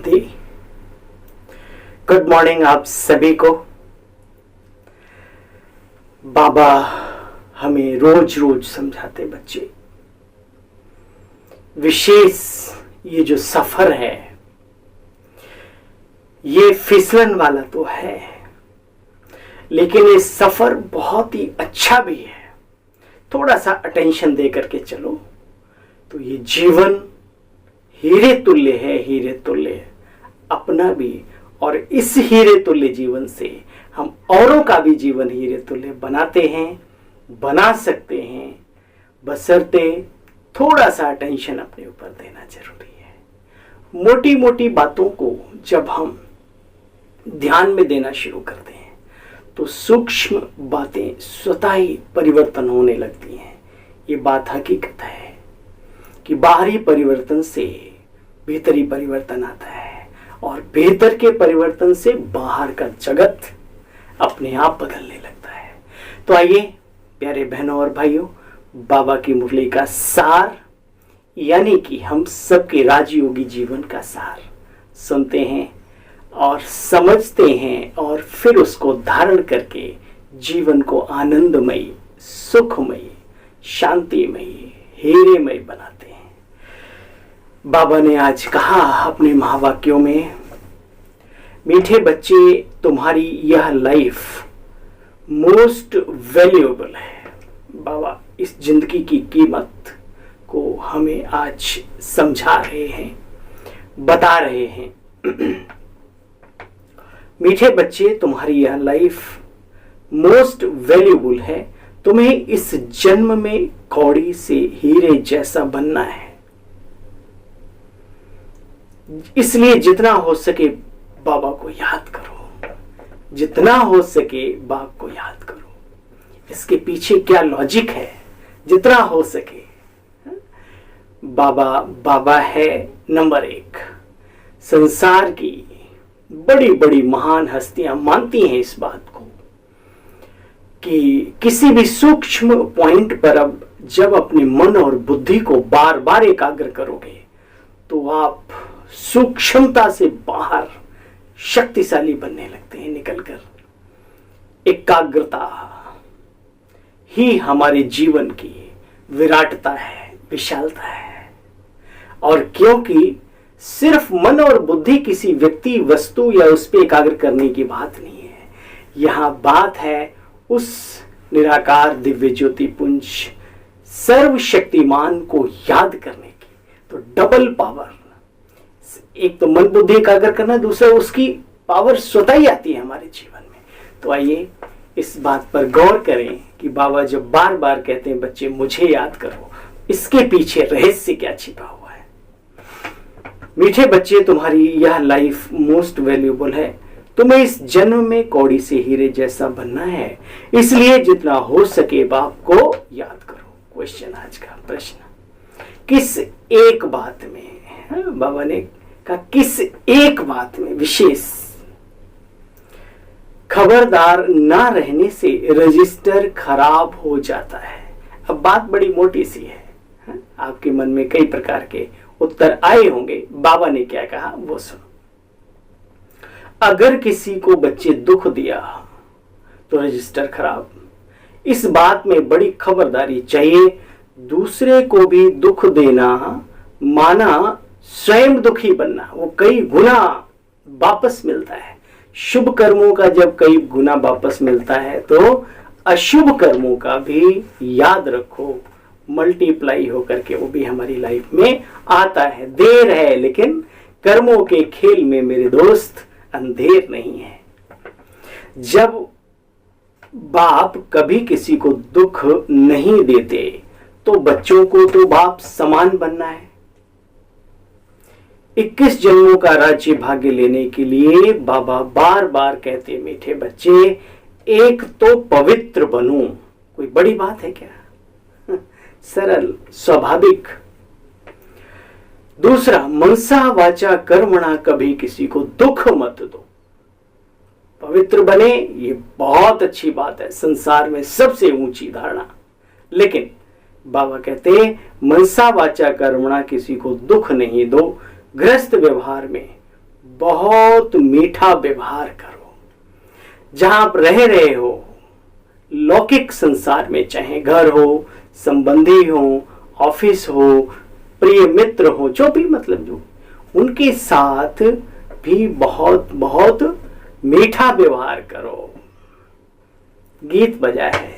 Radhe. Good morning आप सभी को। बाबा हमें रोज रोज समझाते बच्चे, विशेष ये जो सफर है ये फिसलन वाला तो है, लेकिन ये सफर बहुत ही अच्छा भी है। थोड़ा सा अटेंशन दे करके चलो तो ये जीवन हीरे तुल्य है, हीरे तुल्य है अपना भी, और इस हीरे तुल्य जीवन से हम औरों का भी जीवन हीरे तुल्य बनाते हैं, बना सकते हैं, बशर्ते थोड़ा सा अटेंशन अपने ऊपर देना जरूरी है। मोटी मोटी बातों को जब हम ध्यान में देना शुरू करते हैं तो सूक्ष्म बातें स्वतः ही परिवर्तन होने लगती हैं। ये बात हकीकत है कि बाहरी परिवर्तन से भीतरी परिवर्तन आता है, और भीतर के परिवर्तन से बाहर का जगत अपने आप बदलने लगता है। तो आइए प्यारे बहनों और भाइयों, बाबा की मुरली का सार यानी कि हम सबके राजयोगी जीवन का सार सुनते हैं और समझते हैं, और फिर उसको धारण करके जीवन को आनंदमयी, सुखमयी, शांतिमयी, हीरेमय बनाते हैं। बाबा ने आज कहा अपने महावाक्यों में, मीठे बच्चे तुम्हारी यह लाइफ मोस्ट वैल्यूएबल है। बाबा इस जिंदगी की कीमत को हमें आज समझा रहे हैं, बता रहे हैं। मीठे बच्चे तुम्हारी यह लाइफ मोस्ट वैल्यूएबल है। तुम्हें इस जन्म में कौड़ी से हीरे जैसा बनना है, इसलिए जितना हो सके बाबा को याद करो, जितना हो सके बाप को याद करो। इसके पीछे क्या लॉजिक है? जितना हो सके बाबा बाबा है नंबर एक। संसार की बड़ी बड़ी महान हस्तियां मानती हैं इस बात को कि किसी भी सूक्ष्म पॉइंट पर अब जब अपने मन और बुद्धि को बार बार एकाग्र करोगे तो आप सूक्ष्मता से बाहर शक्तिशाली बनने लगते हैं निकलकर। एकाग्रता ही हमारे जीवन की विराटता है, विशालता है। और क्योंकि सिर्फ मन और बुद्धि किसी व्यक्ति, वस्तु या उस पर एकाग्र करने की बात नहीं है, यहां बात है उस निराकार दिव्य ज्योति पुंज सर्वशक्तिमान को याद करने की। तो डबल पावर, एक तो मन बुद्धि एकाग्र करना, दूसरा उसकी पावर स्वतः ही आती है हमारे जीवन में। तो आइए इस बात पर गौर करें कि बाबा जब बार बार कहते हैं बच्चे मुझे याद करो, इसके पीछे रहस्य क्या छिपा हुआ है। मीठे बच्चे तुम्हारी यह लाइफ मोस्ट वैल्यूएबल है। तुम्हें इस जन्म में कौड़ी से हीरे जैसा बनना है, इसलिए जितना हो सके बाप को याद करो। क्वेश्चन आज का प्रश्न, किस एक बात में, बाबा ने कहा किस एक बात में विशेष, खबरदार ना रहने से रजिस्टर खराब हो जाता है। अब बात बड़ी मोटी सी है, आपके मन में कई प्रकार के उत्तर आए होंगे। बाबा ने क्या कहा वो सुनो। अगर किसी को बच्चे दुख दिया तो रजिस्टर खराब। इस बात में बड़ी खबरदारी चाहिए। दूसरे को भी दुख देना माना स्वयं दुखी बनना, वो कई गुना वापस मिलता है। शुभ कर्मों का जब कई गुना वापस मिलता है तो अशुभ कर्मों का भी याद रखो, मल्टीप्लाई होकर के वो भी हमारी लाइफ में आता है। देर है लेकिन कर्मों के खेल में मेरे दोस्त अंधेर नहीं है। जब बाप कभी किसी को दुख नहीं देते तो बच्चों को तो बाप समान बनना है। 21 जन्मों का राज्य भाग्य लेने के लिए बाबा बार बार कहते, मीठे बच्चे एक तो पवित्र बनो। कोई बड़ी बात है क्या? सरल, स्वाभाविक। दूसरा, मनसा वाचा कर्मणा, कभी किसी को दुख मत दो। पवित्र बने, ये बहुत अच्छी बात है, संसार में सबसे ऊंची धारणा। लेकिन बाबा कहते मनसा वाचा कर्मणा, किसी को दुख नहीं दो। गृहस्थ व्यवहार में बहुत मीठा व्यवहार करो। जहां आप रह रहे हो, लौकिक संसार में, चाहे घर हो, संबंधी हो, ऑफिस हो, प्रिय मित्र हो, जो भी, मतलब जो, उनके साथ भी बहुत बहुत मीठा व्यवहार करो। गीत बजा है,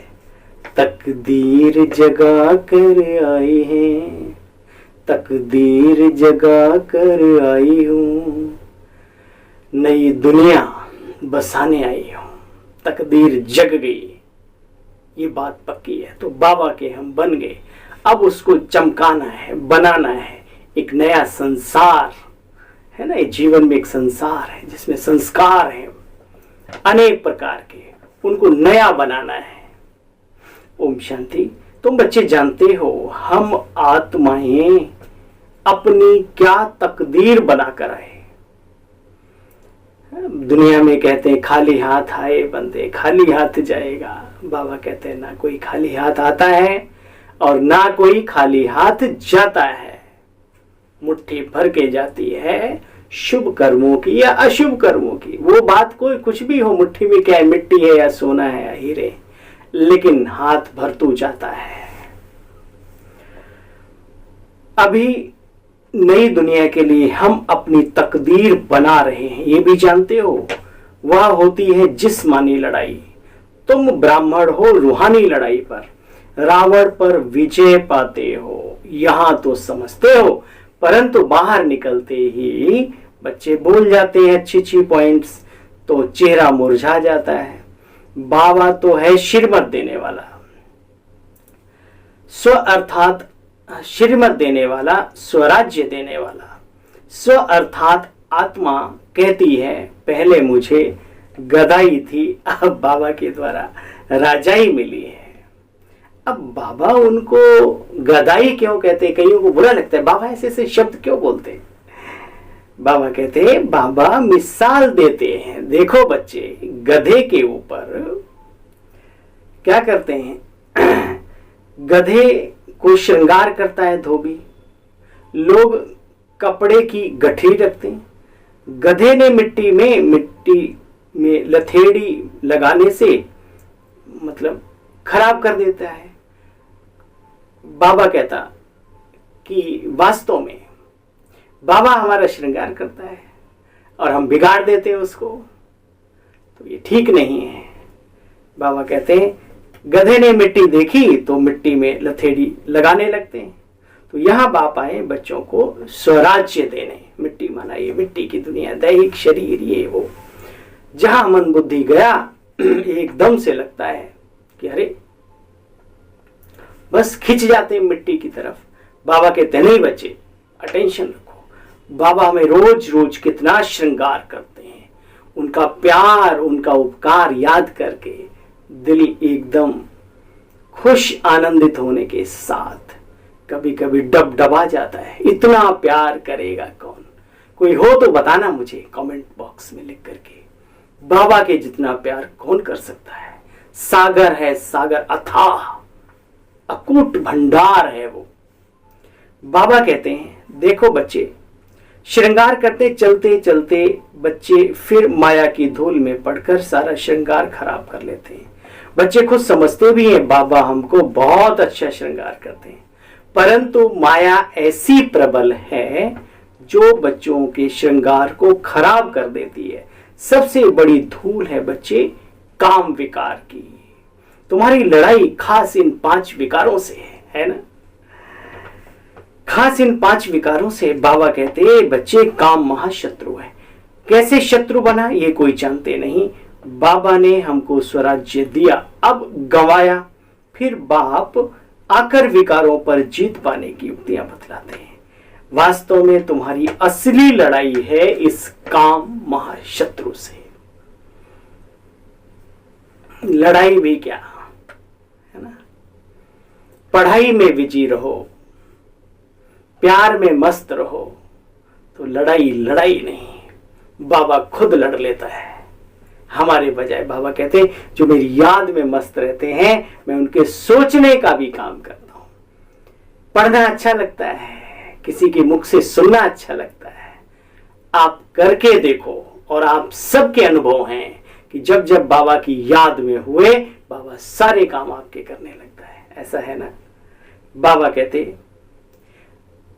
तकदीर जगा कर आई है, तकदीर जगा कर आई हूं, नई दुनिया बसाने आई हूं। तकदीर जग गई, ये बात पक्की है। तो बाबा के हम बन गए, अब उसको चमकाना है, बनाना है। एक नया संसार है ना, जीवन में एक संसार है जिसमें संस्कार हैं अनेक प्रकार के, उनको नया बनाना है। ओम शांति। तुम बच्चे जानते हो हम आत्माएं अपनी क्या तकदीर बनाकर आए। दुनिया में कहते हैं खाली हाथ आए बंदे खाली हाथ जाएगा। बाबा कहते हैं ना कोई खाली हाथ आता है और ना कोई खाली हाथ जाता है। मुट्ठी भर के जाती है शुभ कर्मों की या अशुभ कर्मों की। वो बात कोई कुछ भी हो, मुट्ठी में क्या है, मिट्टी है या सोना है या हीरे, लेकिन हाथ भर तो जाता है। अभी नई दुनिया के लिए हम अपनी तकदीर बना रहे हैं, ये भी जानते हो। वह होती है जिस्मानी लड़ाई। तुम ब्राह्मण हो रूहानी लड़ाई पर, रावण पर विजय पाते हो, यहां तो समझते हो, परंतु बाहर निकलते ही बच्चे भूल जाते हैं अच्छी अच्छी पॉइंट्स, तो चेहरा मुरझा जाता है। बाबा तो है श्रीमत देने वाला, स्व अर्थात श्रीमत देने वाला, स्वराज्य देने वाला। स्व अर्थात आत्मा कहती है पहले मुझे गदाई थी, अब बाबा के द्वारा राजाई मिली है। अब बाबा उनको गदाई क्यों कहते हैं, कईयों को बुरा लगता है बाबा ऐसे ऐसे शब्द क्यों बोलते हैं। बाबा कहते हैं, बाबा मिसाल देते हैं, देखो बच्चे गधे के ऊपर क्या करते हैं, गधे को श्रृंगार करता है धोबी, लोग कपड़े की गठरी रखते हैं। गधे ने मिट्टी में लथेड़ी लगाने से मतलब खराब कर देता है। बाबा कहता कि वास्तव में बाबा हमारा श्रृंगार करता है और हम बिगाड़ देते हैं उसको, तो ये ठीक नहीं है। बाबा कहते हैं गधे ने मिट्टी देखी तो मिट्टी में लथेड़ी लगाने लगते हैं। तो यहां बाप आए बच्चों को स्वराज्य देने। मिट्टी माना ये मिट्टी की दुनिया, दैहिक शरीर, ये वो। जहां मन बुद्धि गया एकदम से लगता है कि अरे बस खिंच जाते हैं मिट्टी की तरफ। बाबा कहते नहीं बच्चे अटेंशन रखो, बाबा हमें रोज रोज कितना श्रृंगार करते हैं। उनका प्यार, उनका उपकार याद करके दिल एकदम खुश आनंदित होने के साथ कभी कभी डबडबा जाता है। इतना प्यार करेगा कौन, कोई हो तो बताना मुझे कमेंट बॉक्स में लिख करके। बाबा के जितना प्यार कौन कर सकता है। सागर है, सागर अथाह अकूट भंडार है वो। बाबा कहते हैं देखो बच्चे, श्रृंगार करते चलते चलते बच्चे फिर माया की धूल में पड़कर सारा श्रृंगार खराब कर लेते हैं। बच्चे खुद समझते भी हैं बाबा हमको बहुत अच्छा श्रृंगार करते हैं, परंतु माया ऐसी प्रबल है जो बच्चों के श्रृंगार को खराब कर देती है। सबसे बड़ी धूल है बच्चे काम विकार की। तुम्हारी लड़ाई खास इन 5 विकारों से है ना, खास इन 5 विकारों से। बाबा कहते हैं बच्चे काम महाशत्रु है। कैसे शत्रु बना ये कोई जानते नहीं। बाबा ने हमको स्वराज्य दिया, अब गंवाया, फिर बाप आकर विकारों पर जीत पाने की युक्तियां बतलाते हैं। वास्तव में तुम्हारी असली लड़ाई है इस काम महाशत्रु से। लड़ाई भी क्या है ना, पढ़ाई में बिजी रहो, प्यार में मस्त रहो, तो लड़ाई लड़ाई नहीं, बाबा खुद लड़ लेता है हमारे बजाय। बाबा कहते हैं जो मेरी याद में मस्त रहते हैं मैं उनके सोचने का भी काम करता हूं। पढ़ना अच्छा लगता है, किसी के मुख से सुनना अच्छा लगता है, आप करके देखो, और आप सबके अनुभव हैं कि जब जब बाबा की याद में हुए, बाबा सारे काम आपके करने लगता है। ऐसा है ना? बाबा कहते,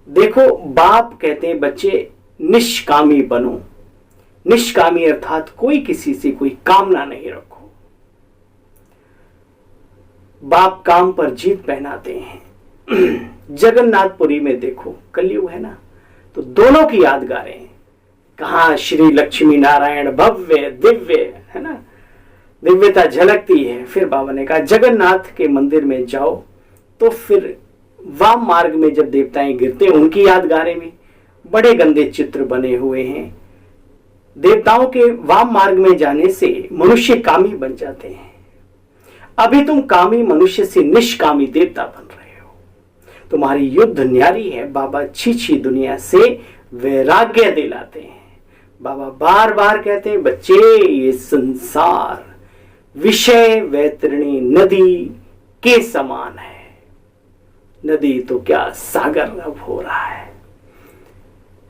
देखो बाप कहते बच्चे निष्कामी बनो। निष्कामी अर्थात कोई किसी से कोई कामना नहीं रखो। बाप काम पर जीत पहनाते हैं। जगन्नाथपुरी में देखो, कलयुग है ना, तो दोनों की यादगारें हैं। कहाँ श्री लक्ष्मी नारायण भव्य दिव्य, है ना, दिव्यता झलकती है। फिर बाबा ने कहा जगन्नाथ के मंदिर में जाओ, तो फिर वाम मार्ग में जब देवताएं गिरते हैं उनकी यादगारें भी, बड़े गंदे चित्र बने हुए हैं। देवताओं के वाम मार्ग में जाने से मनुष्य कामी बन जाते हैं। अभी तुम कामी मनुष्य से निष्कामी देवता बन रहे हो। तुम्हारी युद्ध न्यारी है। बाबा छीछी दुनिया से वैराग्य दिलाते हैं। बाबा बार बार कहते हैं बच्चे, ये संसार विषय वैतरणी नदी के समान है। नदी तो क्या, सागर अब हो रहा है।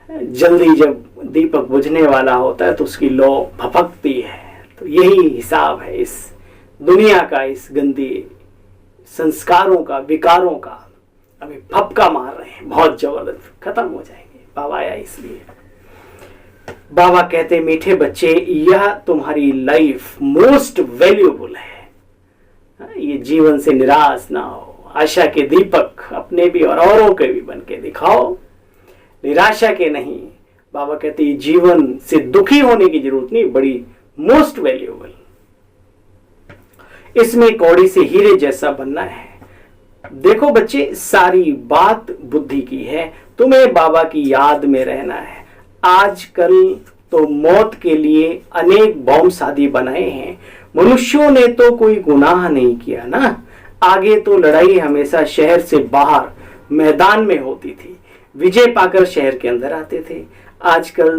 जल्दी जब दीपक बुझने वाला होता है तो उसकी लौ भपकती है। तो यही हिसाब है इस दुनिया का, इस गंदी संस्कारों का, विकारों का। अभी फपका मार रहे हैं, बहुत जबरदस्त, खत्म हो जाएंगे। बाबा आया इसलिए। बाबा कहते मीठे बच्चे, यह तुम्हारी लाइफ मोस्ट वैल्यूबल है। ये जीवन से निराश ना हो। आशा के दीपक अपने भी और औरों के भी बन के दिखाओ, निराशा के नहीं। बाबा कहते हैं जीवन से दुखी होने की जरूरत नहीं, बड़ी मोस्ट वैल्यूबल। इसमें कौड़ी से हीरे जैसा बनना है। देखो बच्चे, सारी बात बुद्धि की है। तुम्हें बाबा की याद में रहना है। आजकल तो मौत के लिए अनेक बॉम्ब शादी बनाए हैं। मनुष्यों ने तो कोई गुनाह नहीं किया ना। आगे तो लड़ाई हमेशा शहर से बाहर मैदान में होती थी, विजय पाकर शहर के अंदर आते थे। आजकल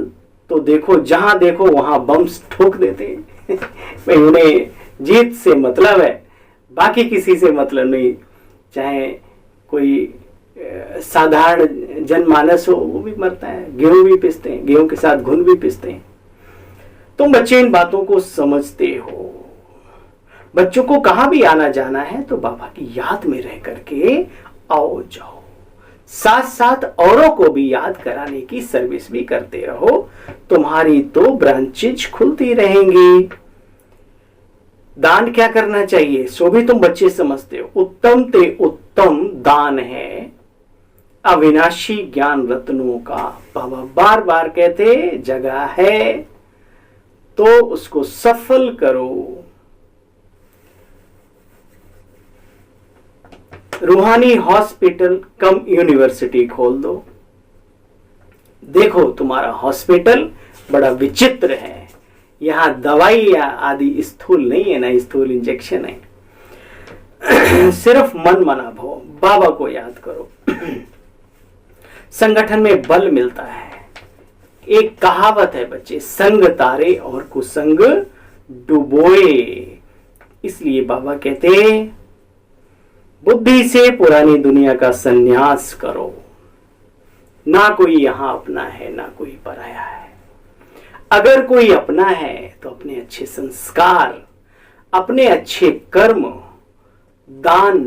तो देखो, जहां देखो वहां बम्स ठोक देते हैं। भाई उन्हें जीत से मतलब है, बाकी किसी से मतलब नहीं। चाहे कोई साधारण जनमानस हो, वो भी मरता है। गेहूं भी पिसते हैं, गेहूं के साथ घुन भी पिसते हैं। तुम बच्चे इन बातों को समझते हो। बच्चों को कहां भी आना जाना है तो बाबा की याद में रह करके आओ जाओ। साथ साथ औरों को भी याद कराने की सर्विस भी करते रहो। तुम्हारी तो ब्रांचेज खुलती रहेंगी। दान क्या करना चाहिए सो भी तुम बच्चे समझते हो। उत्तम ते उत्तम दान है अविनाशी ज्ञान रत्नों का। बाबा बार बार कहते जगह है तो उसको सफल करो। रूहानी हॉस्पिटल कम यूनिवर्सिटी खोल दो। देखो तुम्हारा हॉस्पिटल बड़ा विचित्र है। यहां दवाई या आदि स्थूल नहीं है ना, स्थूल इंजेक्शन है। सिर्फ मन मना भो, बाबा को याद करो। संगठन में बल मिलता है। एक कहावत है बच्चे, संग तारे और कुसंग डुबोए। इसलिए बाबा कहते बुद्धि से पुरानी दुनिया का संन्यास करो। ना कोई यहां अपना है, ना कोई पराया है। अगर कोई अपना है तो अपने अच्छे संस्कार, अपने अच्छे कर्म, दान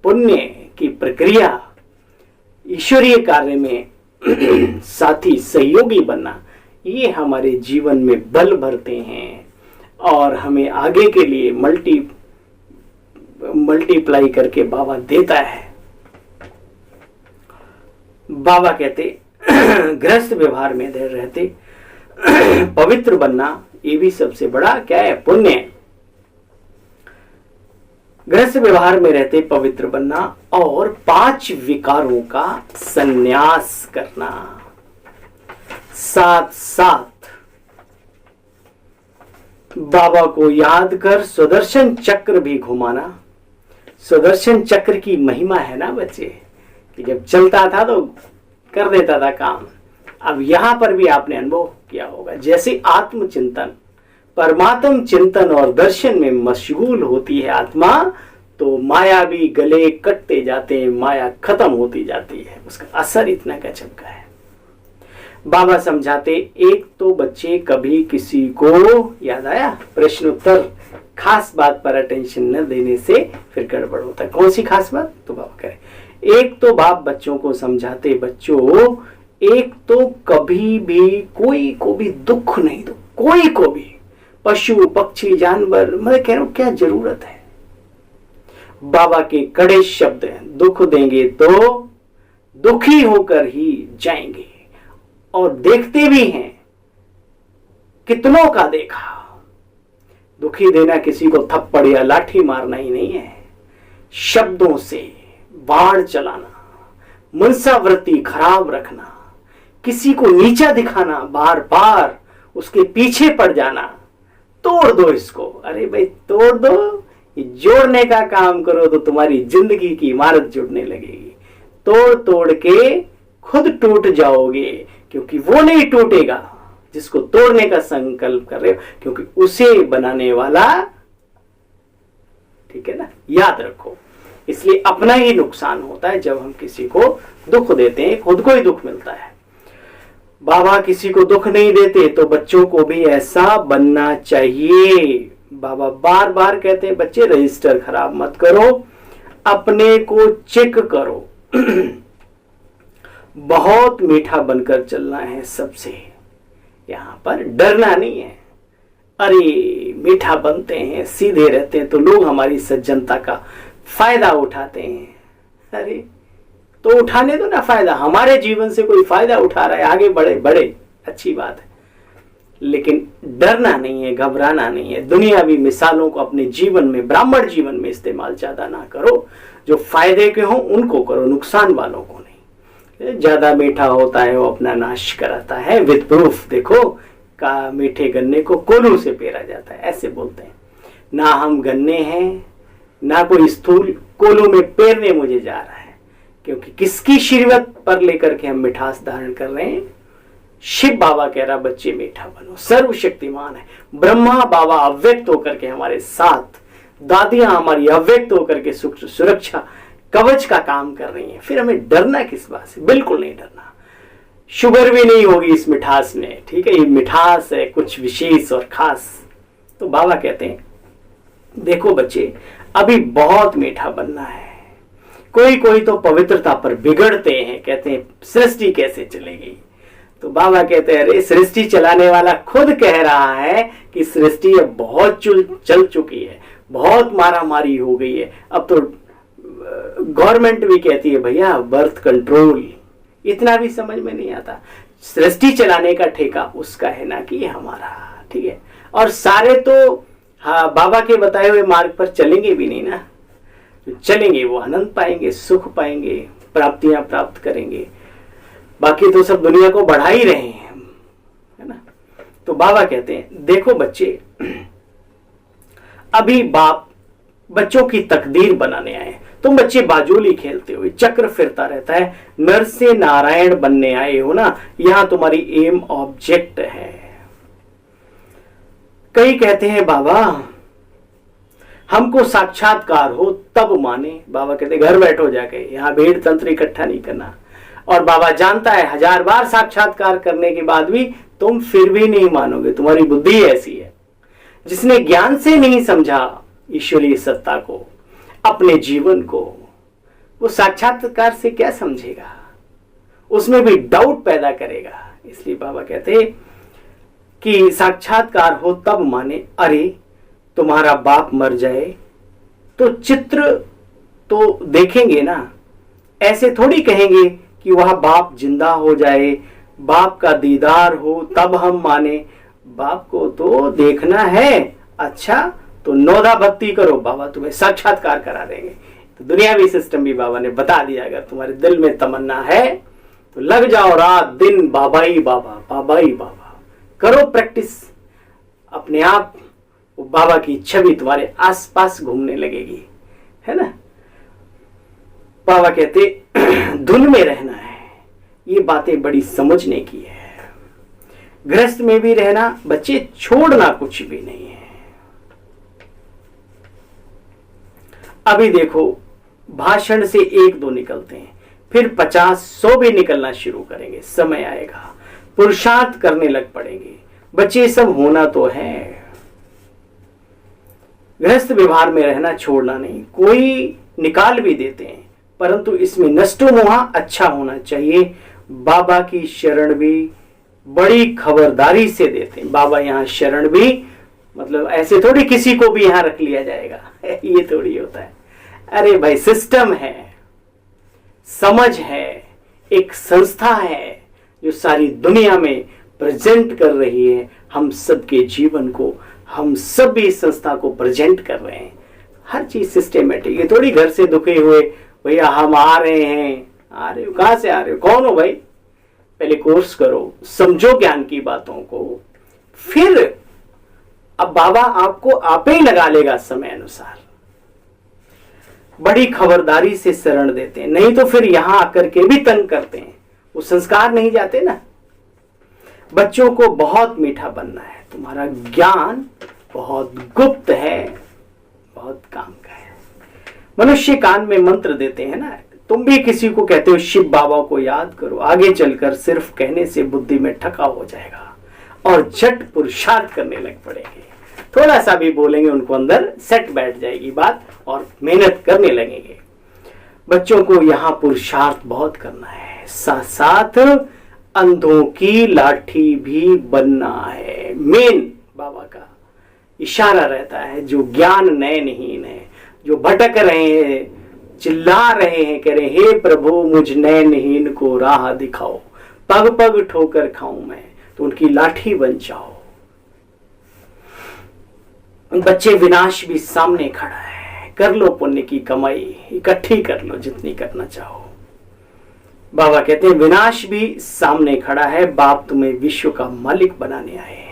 पुण्य की प्रक्रिया, ईश्वरीय कार्य में साथी सहयोगी बनना, ये हमारे जीवन में बल भरते हैं और हमें आगे के लिए मल्टीप्लाई करके बाबा देता है। बाबा कहते गृहस्थ व्यवहार में रहते पवित्र बनना, ये भी सबसे बड़ा क्या है, पुण्य। गृहस्थ व्यवहार में रहते पवित्र बनना और 5 विकारों का संन्यास करना। साथ साथ बाबा को याद कर सुदर्शन चक्र भी घुमाना। सुदर्शन चक्र की महिमा है ना बच्चे, कि जब चलता था तो कर देता था काम। अब यहां पर भी आपने अनुभव किया होगा, जैसे आत्मचिंतन, परमात्म चिंतन और दर्शन में मशगूल होती है आत्मा, तो माया भी गले कटते जाते हैं, माया खत्म होती जाती है। उसका असर इतना गजब का है। बाबा समझाते, एक तो बच्चे कभी किसी को, याद आया प्रश्न उत्तर, खास बात पर अटेंशन न देने से फिर गड़बड़ होता है। कौन सी खास बात? तो बाबा कह रहे, एक तो बाप बच्चों को समझाते, बच्चों एक तो कभी भी कोई को भी दुख नहीं दो, कोई को भी, पशु पक्षी जानवर, मैं कह रहा हूं क्या जरूरत है। बाबा के कड़े शब्द हैं, दुख देंगे तो दुखी होकर ही जाएंगे। और देखते भी हैं, कितनों का देखा, दुखी देना किसी को थप्पड़ या लाठी मारना ही नहीं है, शब्दों से बाढ़ चलाना, मनसावृत्ति खराब रखना, किसी को नीचा दिखाना, बार बार उसके पीछे पड़ जाना, तोड़ दो इसको, अरे भाई तोड़ दो, ये जोड़ने का काम करो तो तुम्हारी जिंदगी की इमारत जुड़ने लगेगी। तोड़ तोड़ के खुद टूट जाओगे, क्योंकि वो नहीं टूटेगा जिसको तोड़ने का संकल्प कर रहे हो, क्योंकि उसे बनाने वाला, ठीक है ना, याद रखो। इसलिए अपना ही नुकसान होता है जब हम किसी को दुख देते हैं, खुद को ही दुख मिलता है। बाबा किसी को दुख नहीं देते, तो बच्चों को भी ऐसा बनना चाहिए। बाबा बार बार कहते हैं, बच्चे रजिस्टर खराब मत करो, अपने को चेक करो। बहुत मीठा बनकर चलना है सबसे, यहां पर डरना नहीं है। अरे मीठा बनते हैं, सीधे रहते हैं, तो लोग हमारी सज्जनता का फायदा उठाते हैं। अरे तो उठाने दो ना फायदा, हमारे जीवन से कोई फायदा उठा रहा है, आगे बढ़े बढ़े, अच्छी बात है, लेकिन डरना नहीं है, घबराना नहीं है। दुनियावी मिसालों को अपने जीवन में, ब्राह्मण जीवन में इस्तेमाल ज्यादा ना करो। जो फायदे के हों उनको करो, नुकसान वालों को नहीं। ज्यादा मीठा होता है वो अपना नाश कराता है, विद प्रूफ। देखो का मीठे गन्ने को कोल्हू से पेरा जाता है, ऐसे बोलते हैं। ना हम गन्ने हैं, ना कोई स्थूल कोल्हू में पेरने मुझे जा रहा है, क्योंकि किसकी शीर्वत पर लेकर के हम मिठास धारण कर रहे हैं। शिव बाबा कह रहा, बच्चे मीठा बनो, सर्वशक्तिमान है। ब्रह्मा बाबा अव्यक्त होकर के हमारे साथ, दादियां हमारी अव्यक्त होकर के सुरक्षा कवच का काम कर रही हैं। फिर हमें डरना किस बात से? बिल्कुल नहीं डरना। शुगर भी नहीं होगी इस मिठास में, ठीक है, ये मिठास है कुछ विशेष और खास। तो बाबा कहते हैं, देखो बच्चे अभी बहुत मीठा बनना है। कोई कोई तो पवित्रता पर बिगड़ते हैं, कहते हैं सृष्टि कैसे चलेगी। तो बाबा कहते हैं, अरे सृष्टि चलाने वाला खुद कह रहा है कि सृष्टि अब बहुत चल चुकी है, बहुत मारामारी हो गई है। अब तो गवर्नमेंट भी कहती है भैया बर्थ कंट्रोल, इतना भी समझ में नहीं आता। सृष्टि चलाने का ठेका उसका है ना कि हमारा, ठीक है। और सारे तो हाँ बाबा के बताए हुए मार्ग पर चलेंगे भी नहीं ना, चलेंगे वो आनंद पाएंगे, सुख पाएंगे, प्राप्तियां प्राप्त करेंगे। बाकी तो सब दुनिया को बढ़ा ही रहे हैं, है ना। तो बाबा कहते हैं, देखो बच्चे अभी बाप बच्चों की तकदीर बनाने आए। तुम बच्चे बाजूली खेलते हो, चक्र फिरता रहता है, नर से नारायण बनने आए हो ना, यहां तुम्हारी एम ऑब्जेक्ट है। कई कहते हैं बाबा हमको साक्षात्कार हो तब माने। बाबा कहते घर बैठो जाके, यहां भीड़ तंत्र इकट्ठा नहीं करना। और बाबा जानता है 1000 बार साक्षात्कार करने के बाद भी तुम फिर भी नहीं मानोगे, तुम्हारी बुद्धि ऐसी है। जिसने ज्ञान से नहीं समझा ईश्वरीय सत्ता को, अपने जीवन को, वो साक्षात्कार से क्या समझेगा, उसमें भी डाउट पैदा करेगा। इसलिए बाबा कहते हैं कि साक्षात्कार हो तब माने। अरे तुम्हारा बाप मर जाए तो चित्र तो देखेंगे ना, ऐसे थोड़ी कहेंगे कि वह बाप जिंदा हो जाए, बाप का दीदार हो तब हम माने। बाप को तो देखना है। अच्छा तो नौदा भक्ति करो, बाबा तुम्हें साक्षात्कार करा देंगे। तो दुनियावी सिस्टम भी बाबा ने बता दिया, अगर तुम्हारे दिल में तमन्ना है तो लग जाओ रात दिन बाबा ही बाबा, बाबा ही बाबा करो प्रैक्टिस। अपने आप वो बाबा की छवि तुम्हारे आसपास घूमने लगेगी, है ना। बाबा कहते धुन में रहना है, ये बातें बड़ी समझने की है। गृहस्थ में भी रहना, बच्चे छोड़ना कुछ भी नहीं है। अभी देखो भाषण से 1-2 निकलते हैं, फिर 50-100 भी निकलना शुरू करेंगे। समय आएगा पुरुषार्थ करने लग पड़ेंगे। बच्चे सब होना तो है, गृहस्थ व्यवहार में रहना छोड़ना नहीं। कोई निकाल भी देते हैं, परंतु इसमें नष्टो मोहा अच्छा होना चाहिए। बाबा की शरण भी बड़ी खबरदारी से देते हैं। बाबा यहाँ शरण भी मतलब ऐसे थोड़ी किसी को भी यहाँ रख लिया जाएगा ये थोड़ी होता है। अरे भाई, सिस्टम है, समझ है, एक संस्था है जो सारी दुनिया में प्रेजेंट कर रही है हम सबके जीवन को। हम सब भी इस संस्था को प्रेजेंट कर रहे हैं, हर चीज सिस्टेमेटिक। ये थोड़ी घर से दुखे हुए भैया हम आ रहे हैं। आ रहे हो? कहां से आ रहे हो? कौन हो भाई? पहले कोर्स करो, समझो ज्ञान की बातों को, फिर अब बाबा आपको आपे ही लगा लेगा समय अनुसार। बड़ी खबरदारी से शरण देते हैं, नहीं तो फिर यहां आकर के भी तंग करते हैं। वो संस्कार नहीं जाते ना। बच्चों को बहुत मीठा बनना है, तुम्हारा ज्ञान बहुत गुप्त है, बहुत काम का है। मनुष्य कान में मंत्र देते हैं ना, तुम भी किसी को कहते हो शिव बाबा को याद करो, आगे चलकर सिर्फ कहने से बुद्धि में ठका हो जाएगा और झट पुरुषार्थ करने लग पड़ेंगे। थोड़ा सा भी बोलेंगे उनको अंदर सेट बैठ जाएगी बात और मेहनत करने लगेंगे। बच्चों को यहाँ पुरुषार्थ बहुत करना है, साथ साथ अंधों की लाठी भी बनना है। मेन बाबा का इशारा रहता है, जो ज्ञान नयनहीन है, जो भटक रहे हैं, चिल्ला रहे हैं, कह रहे हे प्रभु मुझ नयनहीन को राह दिखाओ, पग पग ठोकर खाऊं मैं, तो उनकी लाठी बन जाओ। बच्चे विनाश भी सामने खड़ा है, कर लो पुण्य की कमाई, इकट्ठी कर लो जितनी करना चाहो। बाबा कहते हैं विनाश भी सामने खड़ा है, बाप तुम्हें विश्व का मालिक बनाने आए हैं।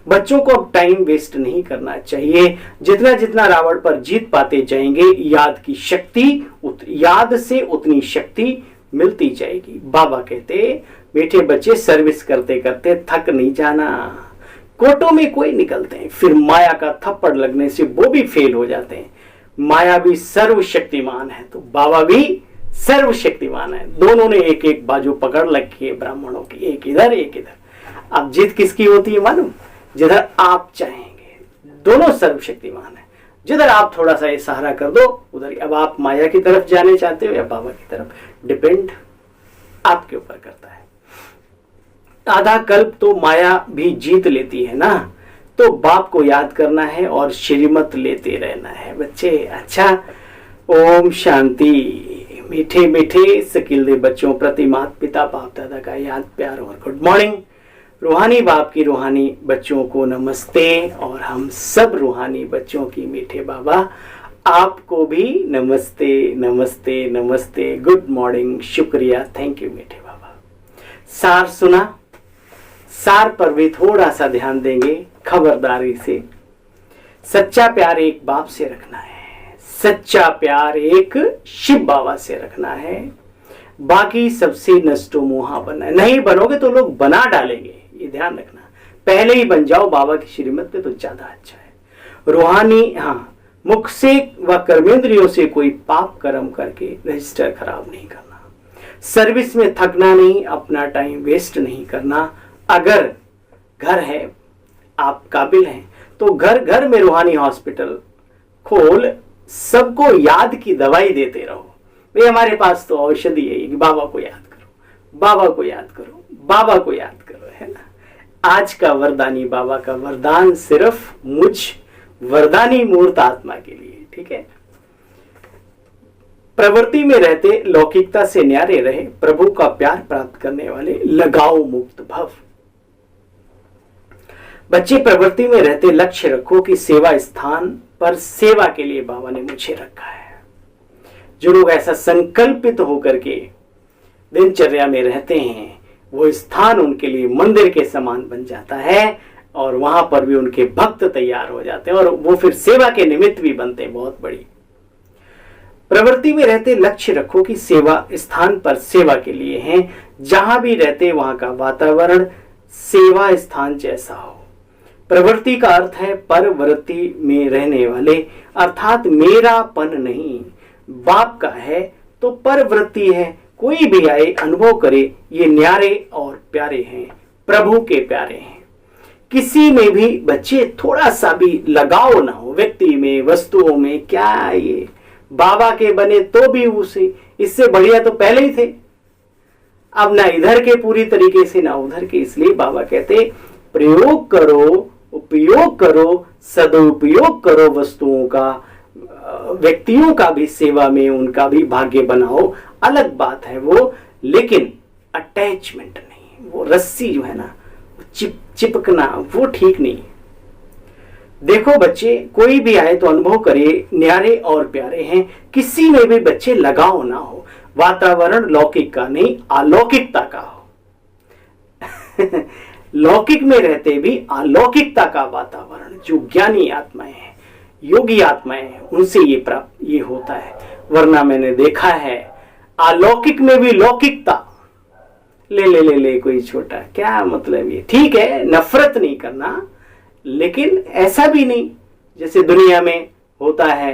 बच्चों को अब टाइम वेस्ट नहीं करना चाहिए। जितना जितना रावण पर जीत पाते जाएंगे, याद की शक्ति, याद से उतनी शक्ति मिलती जाएगी। बाबा कहते बेटे बच्चे सर्विस करते करते थक नहीं जाना। कोटों में कोई निकलते हैं, फिर माया का थप्पड़ लगने से वो भी फेल हो जाते हैं। माया भी सर्वशक्तिमान है तो बाबा भी सर्वशक्तिमान है। दोनों ने एक एक बाजू पकड़ रखी है ब्राह्मणों की, एक इधर एक इधर। अब जीत किसकी होती है मालूम? जिधर आप चाहेंगे। दोनों सर्वशक्तिमान है, जिधर आप थोड़ा सा ये सहारा कर दो उधर। अब आप माया की तरफ जाने चाहते हो या बाबा की तरफ, डिपेंड आपके ऊपर करता है। आधा कल्प तो माया भी जीत लेती है ना, तो बाप को याद करना है और श्रीमत लेते रहना है बच्चे। अच्छा, ओम शांति। मीठे मीठे सकीले बच्चों प्रति माता पिता बाप दादा का याद प्यार और गुड मॉर्निंग। रूहानी बाप की रूहानी बच्चों को नमस्ते, और हम सब रूहानी बच्चों की मीठे बाबा आपको भी नमस्ते नमस्ते नमस्ते, गुड मॉर्निंग, शुक्रिया, थैंक यू मीठे बाबा। सार सुना, सार पर भी थोड़ा सा ध्यान देंगे खबरदारी से। सच्चा प्यार एक बाप से रखना है, सच्चा प्यार एक शिव बाबा से रखना है, बाकी सबसे नष्टो मोहा बनना है। नहीं बनोगे तो लोग बना डालेंगे, ये ध्यान रखना। पहले ही बन जाओ बाबा की श्रीमत पे तो ज्यादा अच्छा है। रूहानी, हाँ, मुख से व कर्मेंद्रियों से कोई पाप कर्म करके रजिस्टर खराब नहीं करना। सर्विस में थकना नहीं, अपना टाइम वेस्ट नहीं करना। अगर घर है, आप काबिल हैं, तो घर घर में रूहानी हॉस्पिटल खोल, सबको याद की दवाई देते रहो। भाई हमारे पास तो औषधि है कि बाबा को याद करो, बाबा को याद करो, बाबा को याद करो, है ना। आज का वरदानी बाबा का वरदान सिर्फ मुझ वरदानी मूर्त आत्मा के लिए, ठीक है। प्रवृत्ति में रहते लौकिकता से न्यारे रहे, प्रभु का प्यार प्राप्त करने वाले लगाओ मुक्त भव। बच्चे प्रवृत्ति में रहते लक्ष्य रखो कि सेवा स्थान पर सेवा के लिए बाबा ने मुझे रखा है। जो लोग ऐसा संकल्पित होकर के दिनचर्या में रहते हैं, वो स्थान उनके लिए मंदिर के समान बन जाता है और वहां पर भी उनके भक्त तैयार हो जाते हैं और वो फिर सेवा के निमित्त भी बनते हैं, बहुत बड़ी। प्रवृत्ति में रहते लक्ष्य रखो कि सेवा स्थान पर सेवा के लिए हैं। जहां भी रहते वहां का वातावरण सेवा स्थान जैसा हो। प्रवृत्ति का अर्थ है परवृत्ति में रहने वाले, अर्थात मेरापन नहीं। बाप का है तो परवृत्ति है, कोई भी आए अनुभव करे ये न्यारे और प्यारे हैं, प्रभु के प्यारे हैं। किसी में भी बच्चे थोड़ा सा भी लगाव ना हो, व्यक्ति में, वस्तुओं में, क्या ये बाबा के बने तो भी उसे इससे बढ़िया तो पहले ही थे। अब ना इधर के पूरी तरीके से ना उधर के, इसलिए बाबा कहते प्रयोग करो, उपयोग करो, सदुपयोग करो वस्तुओं का, व्यक्तियों का भी सेवा में उनका भी भाग्य बनाओ, अलग बात है वो, लेकिन अटैचमेंट नहीं, वो रस्सी जो है ना चिपकना वो ठीक नहीं। देखो बच्चे, कोई भी आए तो अनुभव करे न्यारे और प्यारे हैं, किसी में भी बच्चे लगाव ना हो, वातावरण लौकिक का नहीं अलौकिकता का हो। लौकिक में रहते भी अलौकिकता का वातावरण, जो ज्ञानी आत्माएं हैं, योगी आत्माएं हैं, उनसे ये प्राप्त ये होता है। वरना मैंने देखा है अलौकिक में भी लौकिकता, ले ले ले ले कोई छोटा, क्या मतलब ये। ठीक है, नफरत नहीं करना, लेकिन ऐसा भी नहीं जैसे दुनिया में होता है,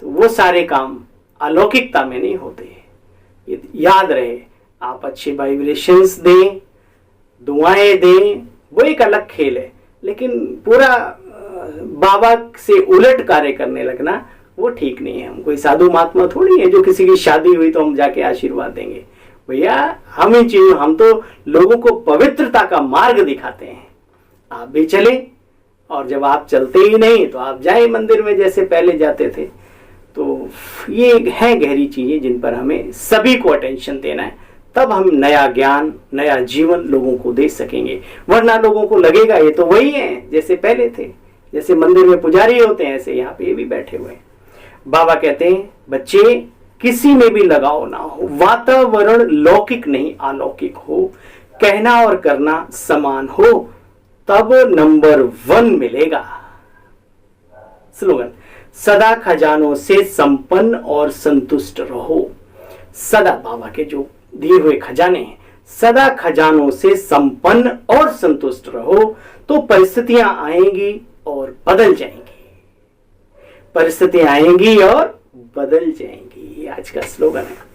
तो वो सारे काम अलौकिकता में नहीं होते। ये याद रहे, आप अच्छे वाइब्रेशंस दें, दुआएं दें, वो एक अलग खेल है, लेकिन पूरा बाबा से उलट कार्य करने लगना वो ठीक नहीं है। हम कोई साधु महात्मा थोड़ी है जो किसी की शादी हुई तो हम जाके आशीर्वाद देंगे। भैया हम ही चाहिए, हम तो लोगों को पवित्रता का मार्ग दिखाते हैं। आप भी चले, और जब आप चलते ही नहीं तो आप जाए मंदिर में जैसे पहले जाते थे। तो ये है गहरी चीजें जिन पर हमें सभी को अटेंशन देना है, तब हम नया ज्ञान, नया जीवन लोगों को दे सकेंगे। वरना लोगों को लगेगा ये तो वही है जैसे पहले थे, जैसे मंदिर में पुजारी होते हैं ऐसे यहाँ पे भी बैठे हुए हैं। बाबा कहते हैं बच्चे किसी में भी लगाव ना हो, वातावरण लौकिक नहीं अलौकिक हो, कहना और करना समान हो, तब नंबर 1 मिलेगा। स्लोगन, सदा खजानों से संपन्न और संतुष्ट रहो। सदा बाबा के जो दिए हुए खजाने हैं, सदा खजानों से संपन्न और संतुष्ट रहो, तो परिस्थितियां आएंगी और बदल जाएंगी। परिस्थितियां आएंगी और बदल जाएंगी, ये आज का स्लोगन है।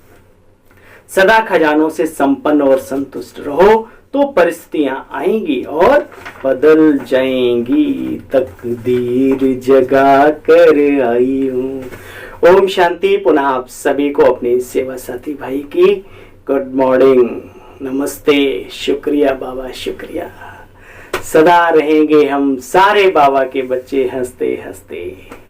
सदा खजानों से संपन्न और संतुष्ट रहो, तो परिस्थितियां आएंगी और बदल जाएंगी। तकदीर जगा कर आई हूं। ओम शांति। पुनः आप सभी को अपने सेवा साथी भाई की गुड मॉर्निंग, नमस्ते, शुक्रिया बाबा, शुक्रिया। सदा रहेंगे हम सारे बाबा के बच्चे हंसते हंसते।